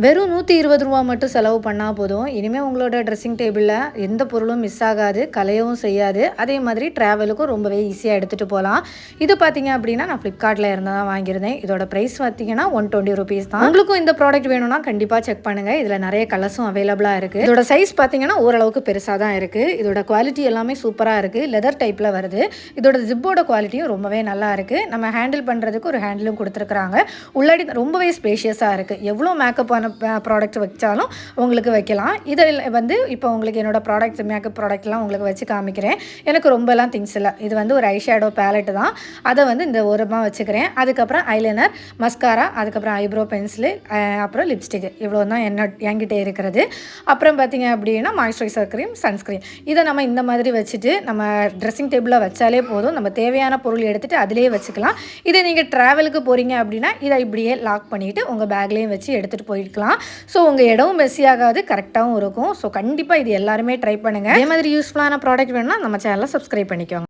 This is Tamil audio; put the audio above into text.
வெறும் ரூ. 120 மட்டும் செலவு பண்ணால் போதும். இனிமேல் உங்களோட ட்ரெஸ்ஸிங் டேபிளில் எந்த பொருளும் மிஸ் ஆகாது, கலையவும் செய்யாது. அதே மாதிரி ட்ராவலுக்கும் ரொம்பவே ஈஸியாக எடுத்துகிட்டு போகலாம். இது பார்த்தீங்க அப்படின்னா நான் ஃப்ளிப்கார்ட்டில் இருந்து தான் வாங்கியிருந்தேன். இதோட ப்ரைஸ் பார்த்தீங்கன்னா ₹120 தான். உங்களுக்கும் இந்த ப்ராடக்ட் வேணும்னா கண்டிப்பாக செக் பண்ணுங்கள். இதில் நிறைய கலர்ஸும் அவைலபிளாக இருக்குது. இதோட சைஸ் பார்த்தீங்கன்னா ஓரளவுக்கு பெருசாக தான் இருக்குது. இதோட குவாலிட்டி எல்லாமே சூப்பராக இருக்குது. லெதர் டைப்பில் வருது. இதோட ஜிப்போட குவாலிட்டியும் ரொம்பவே நல்லா இருக்குது. நம்ம ஹேண்டில் பண்ணுறதுக்கு ஒரு ஹேண்டிலும் கொடுத்துருக்குறாங்க. உள்ளாடி ரொம்பவே ஸ்பேஷியஸாக இருக்குது. எவ்வளோ மேக்கப் ப்ராடக்ட் வச்சாலும் உங்களுக்கு வைக்கலாம். இதில் வந்து இப்போ உங்களுக்கு என்னோட ப்ராடக்ட்ஸ் மேக்கப் ப்ராடக்ட்லாம் உங்களுக்கு வச்சு காமிக்கிறேன். எனக்கு ரொம்பலாம் திங்ஸ் இல்லை. இது வந்து ஒரு ஐ ஷேடோ பேலட்டு தான். அதை வந்து இந்த ஓரமாக வச்சுக்கிறேன். அதுக்கப்புறம் ஐலைனர், மஸ்காரா, அதுக்கப்புறம் ஐப்ரோ பென்சிலு, அப்புறம் லிப்ஸ்டிக்கு, இவ்வளோ தான் என்கிட்ட இருக்கிறது. அப்புறம் பார்த்தீங்க அப்படின்னா மாய்ஸ்சரைசர் க்ரீம், சன்ஸ்க்ரீன். இதை நம்ம இந்த மாதிரி வச்சுட்டு நம்ம ட்ரெஸ்ஸிங் டேபிளில் வச்சாலே போதும். நம்ம தேவையான பொருள் எடுத்துகிட்டு அதிலே வச்சுக்கலாம். இதை நீங்கள் ட்ராவலுக்கு போகிறீங்க அப்படின்னா இதை இப்படியே லாக் பண்ணிவிட்டு உங்கள் பேக்லேயும் வச்சு எடுத்துகிட்டு போயிருக்கலாம். ஸோ உங்கள் இடமும் மெஸ்ஸி ஆகாது, கரெக்டாகவும் இருக்கும். ஸோ கண்டிப்பாக இது எல்லாருமே ட்ரை பண்ணுங்கள். இதே மாதிரி யூஸ்ஃபுல்லான ப்ராடக்ட் வேணும்னா நம்ம சேனலை சப்ஸ்கிரைப் பண்ணிக்கோங்க.